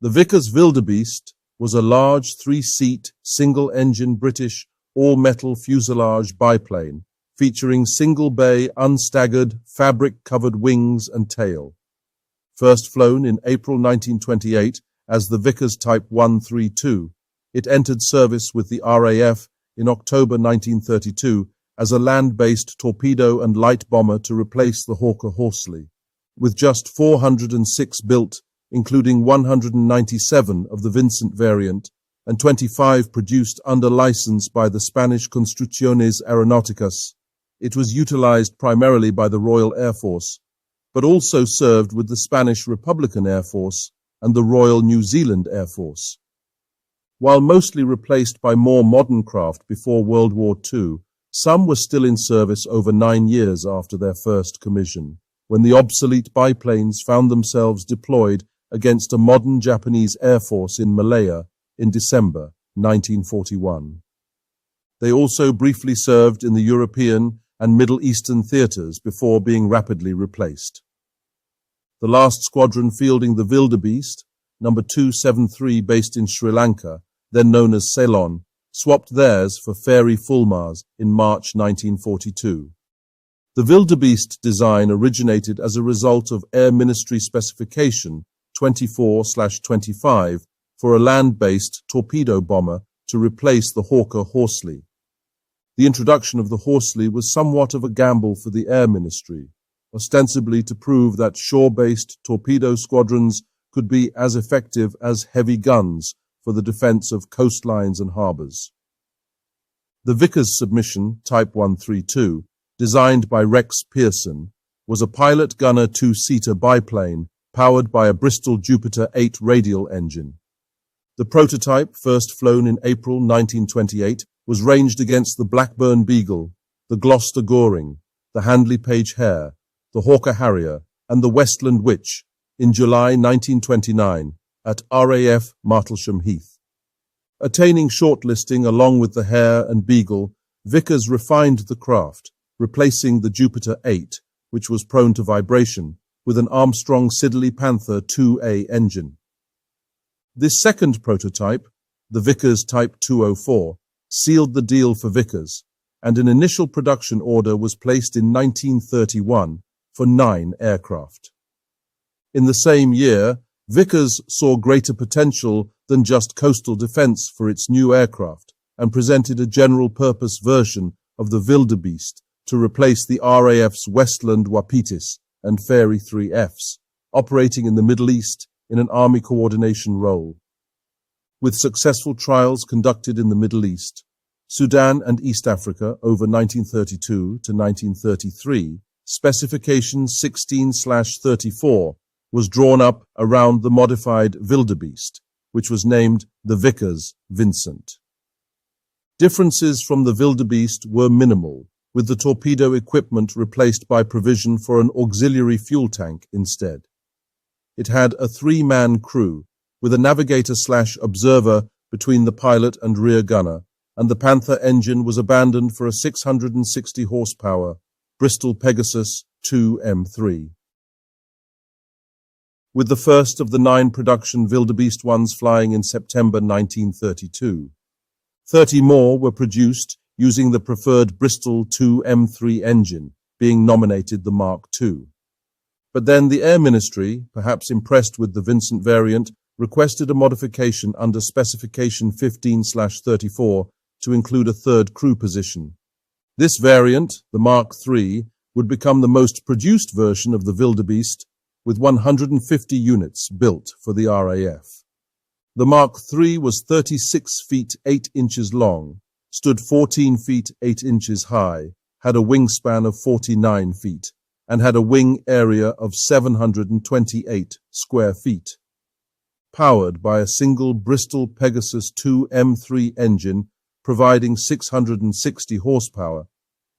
The Vickers Vildebeest was a large three-seat, single-engine British all-metal fuselage biplane featuring single-bay, unstaggered, fabric-covered wings and tail. First flown in April 1928 as the Vickers Type 132, it entered service with the RAF in October 1932 as a land-based torpedo and light bomber to replace the Hawker Horsley, with just 406 built, including 197 of the Vincent variant and 25 produced under license by the Spanish Construcciones Aeronáuticas. It was utilized primarily by the Royal Air Force, but also served with the Spanish Republican Air Force and the Royal New Zealand Air Force. While mostly replaced by more modern craft before World War II, some were still in service over 9 years after their first commission, when the obsolete biplanes found themselves deployed against a modern Japanese Air Force in Malaya in December 1941. They also briefly served in the European and Middle Eastern theatres before being rapidly replaced. The last squadron fielding the Vildebeest, number 273 based in Sri Lanka, then known as Ceylon, swapped theirs for Fairey Fulmars in March 1942. The Vildebeest design originated as a result of Air Ministry Specification 24/25 for a land-based torpedo bomber to replace the Hawker Horsley. The introduction of the Horsley was somewhat of a gamble for the Air Ministry, ostensibly to prove that shore-based torpedo squadrons could be as effective as heavy guns for the defense of coastlines and harbors. The Vickers submission, Type 132, designed by Rex Pearson, was a pilot-gunner two-seater biplane powered by a Bristol Jupiter 8 radial engine. The prototype, first flown in April 1928, was ranged against the Blackburn Beagle, the Gloucester Goring, the Handley Page Hare, the Hawker Harrier, and the Westland Witch in July 1929 at RAF Martlesham Heath. Attaining shortlisting along with the Hare and Beagle, Vickers refined the craft, replacing the Jupiter 8, which was prone to vibration, with an Armstrong Siddeley Panther 2A engine. This second prototype, the Vickers Type 204, sealed the deal for Vickers, and an initial production order was placed in 1931 for 9 aircraft. In the same year, Vickers saw greater potential than just coastal defense for its new aircraft and presented a general-purpose version of the Vildebeest to replace the RAF's Westland Wapitis and Fairey 3Fs, operating in the Middle East in an Army coordination role. With successful trials conducted in the Middle East, Sudan and East Africa over 1932 to 1933, Specification 16/34 was drawn up around the modified Vildebeest, which was named the Vickers Vincent. Differences from the Vildebeest were minimal, with the torpedo equipment replaced by provision for an auxiliary fuel tank instead. It had a 3-man crew, with a navigator/observer between the pilot and rear gunner, and the Panther engine was abandoned for a 660 horsepower Bristol Pegasus 2M3. With the first of the 9 production Vildebeest ones flying in September 1932. 30 more were produced using the preferred Bristol 2M3 engine, being nominated the Mark II. But then the Air Ministry, perhaps impressed with the Vincent variant, requested a modification under Specification 15/34 to include a third crew position. This variant, the Mark III, would become the most produced version of the Vildebeest, with 150 units built for the RAF. The Mark III was 36 feet 8 inches long, stood 14 feet 8 inches high, had a wingspan of 49 feet, and had a wing area of 728 square feet. Powered by a single Bristol Pegasus 2M3 engine providing 660 horsepower,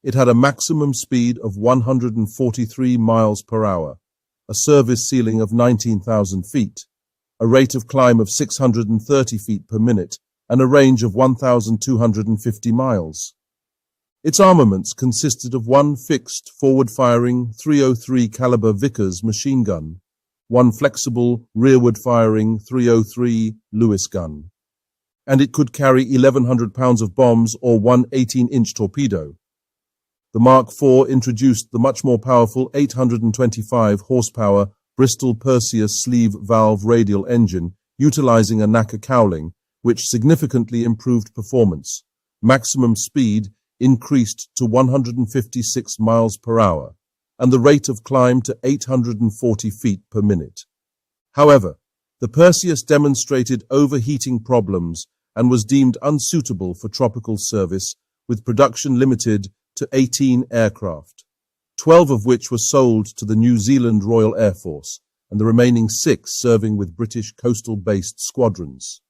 it had a maximum speed of 143 miles per hour, a service ceiling of 19,000 feet, a rate of climb of 630 feet per minute, and a range of 1,250 miles. Its armaments consisted of one fixed forward-firing .303 caliber Vickers machine gun, one flexible, rearward-firing 303 Lewis gun, and it could carry 1,100 pounds of bombs or one 18-inch torpedo. The Mark IV introduced the much more powerful 825 horsepower Bristol Pegasus sleeve valve radial engine utilizing a Naka cowling, which significantly improved performance. Maximum speed increased to 156 miles per hour, and the rate of climb to 840 feet per minute. However, the Perseus demonstrated overheating problems and was deemed unsuitable for tropical service, with production limited to 18 aircraft, 12 of which were sold to the New Zealand Royal Air Force, and the remaining 6 serving with British coastal-based squadrons.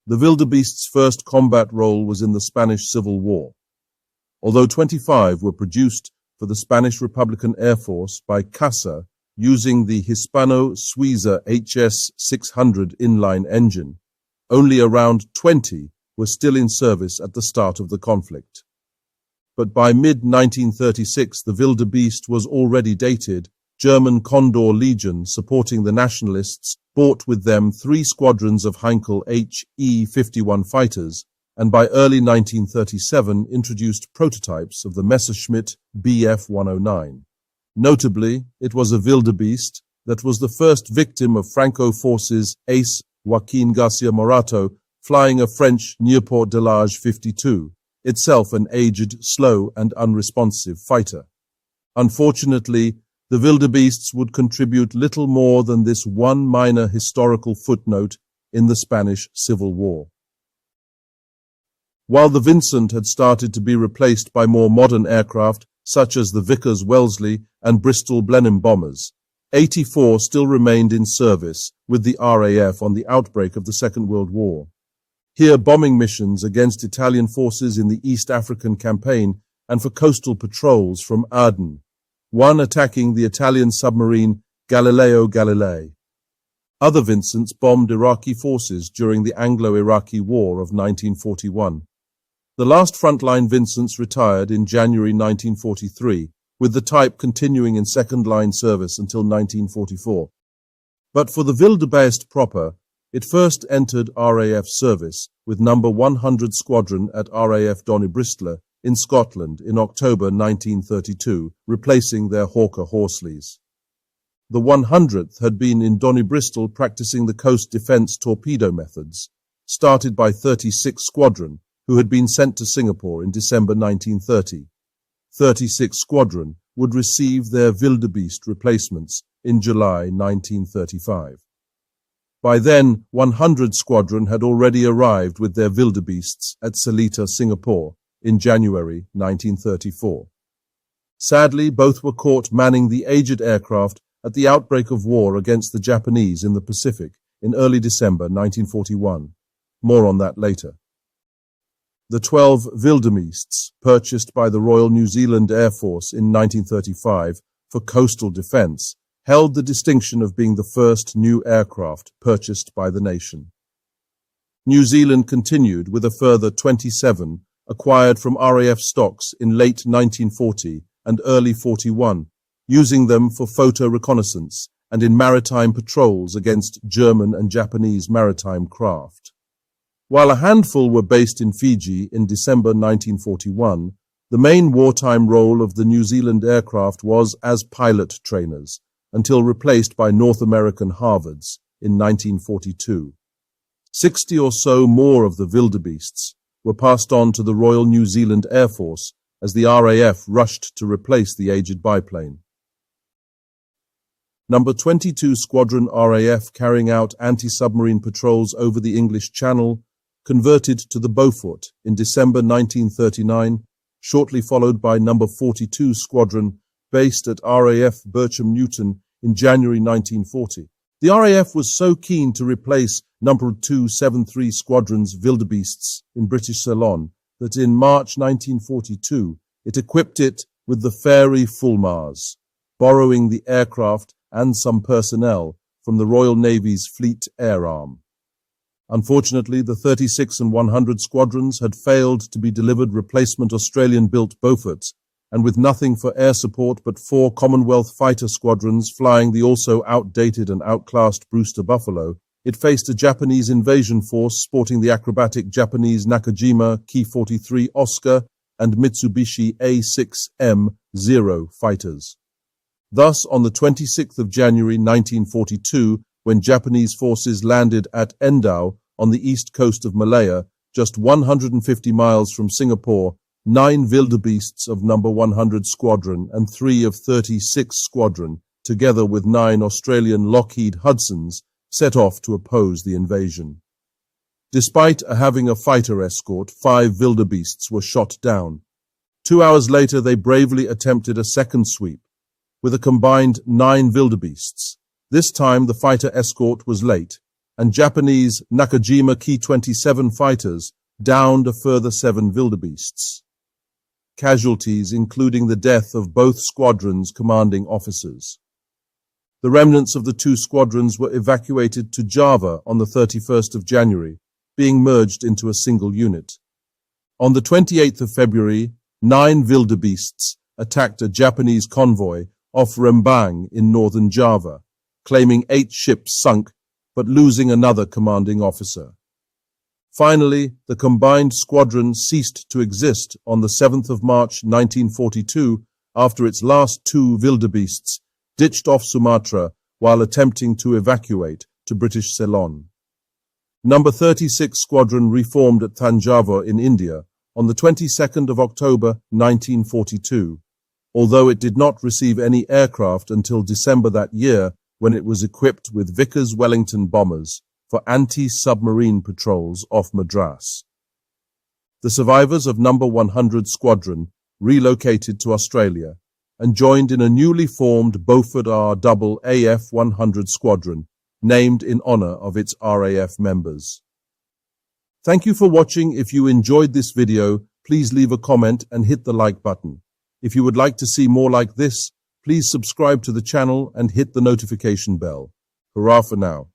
The Vildebeest's first combat role was in the Spanish Civil War. Although 25 were produced for the Spanish Republican Air Force by CASA using the Hispano-Suiza HS-600 inline engine, only around 20 were still in service at the start of the conflict. But by mid-1936 the Vildebeest was already dated. German Condor Legion, supporting the nationalists, brought with them 3 squadrons of Heinkel HE-51 fighters, and by early 1937 introduced prototypes of the Messerschmitt Bf-109. Notably, it was a Vildebeest that was the first victim of Franco forces ace Joaquin Garcia Morato flying a French Nieuport Delage 52, itself an aged, slow and unresponsive fighter. Unfortunately, the Vildebeests would contribute little more than this one minor historical footnote in the Spanish Civil War. While the Vincent had started to be replaced by more modern aircraft, such as the Vickers Wellesley and Bristol Blenheim bombers, 84 still remained in service with the RAF on the outbreak of the Second World War. Here, bombing missions against Italian forces in the East African campaign and for coastal patrols from Aden, one attacking the Italian submarine Galileo Galilei. Other Vincents bombed Iraqi forces during the Anglo-Iraqi War of 1941. The last frontline Vincents retired in January 1943, with the type continuing in second-line service until 1944. But for the Vildebeest proper, it first entered RAF service with No. 100 Squadron at RAF Donnybristle in Scotland in October 1932, replacing their Hawker Horsleys. The 100th had been in Donnybristle practicing the coast defence torpedo methods, started by 36 Squadron, who had been sent to Singapore in December 1930. 36 Squadron would receive their Vildebeest replacements in July 1935. By then, 100 Squadron had already arrived with their Vildebeests at Seletar, Singapore, in January 1934. Sadly, both were caught manning the aged aircraft at the outbreak of war against the Japanese in the Pacific in early December 1941. More on that later. The 12 Vildebeests, purchased by the Royal New Zealand Air Force in 1935 for coastal defence, held the distinction of being the first new aircraft purchased by the nation. New Zealand continued with a further 27 acquired from RAF stocks in late 1940 and early 41, using them for photo reconnaissance and in maritime patrols against German and Japanese maritime craft. While a handful were based in Fiji in December 1941, the main wartime role of the New Zealand aircraft was as pilot trainers, until replaced by North American Harvards in 1942. 60 or so more of the Vildebeests were passed on to the Royal New Zealand Air Force as the RAF rushed to replace the aged biplane. No. 22 Squadron RAF, carrying out anti-submarine patrols over the English Channel, converted to the Beaufort in December 1939, shortly followed by No. 42 Squadron, based at RAF Bircham Newton in January 1940. The RAF was so keen to replace No. 273 Squadron's Vildebeests in British Ceylon that in March 1942 it equipped it with the Fairey Fulmars, borrowing the aircraft and some personnel from the Royal Navy's Fleet Air Arm. Unfortunately, the 36 and 100 squadrons had failed to be delivered replacement Australian-built Beauforts, and with nothing for air support but 4 Commonwealth fighter squadrons flying the also outdated and outclassed Brewster Buffalo, it faced a Japanese invasion force sporting the acrobatic Japanese Nakajima Ki-43 Oscar and Mitsubishi A6M0 fighters. Thus, on the 26th of January 1942, when Japanese forces landed at Endau on the east coast of Malaya, just 150 miles from Singapore, 9 Vildebeests of No. 100 Squadron and 3 of 36 Squadron, together with 9 Australian Lockheed Hudsons, set off to oppose the invasion. Despite having a fighter escort, 5 Vildebeests were shot down. 2 hours later, they bravely attempted a second sweep, with a combined 9 Vildebeests. This time, the fighter escort was late, and Japanese Nakajima Ki-27 fighters downed a further 7 Vildebeests. Casualties including the death of both squadrons' commanding officers. The remnants of the 2 squadrons were evacuated to Java on the 31st of January, being merged into a single unit. On the 28th of February, 9 Vildebeests attacked a Japanese convoy off Rembang in northern Java, claiming 8 ships sunk but losing another commanding officer. Finally, the combined squadron ceased to exist on the 7th of March 1942 after its last 2 Vildebeests ditched off Sumatra while attempting to evacuate to British Ceylon. No. 36 Squadron reformed at Thanjavur in India on the 22nd of October 1942, although it did not receive any aircraft until December that year when it was equipped with Vickers Wellington bombers for anti-submarine patrols off Madras. The survivors of No. 100 Squadron relocated to Australia and joined in a newly formed Beaufort RAAF 100 Squadron, named in honour of its RAF members. Thank you for watching. If you enjoyed this video, please leave a comment and hit the like button. If you would like to see more like this, please subscribe to the channel and hit the notification bell. Hurrah for now.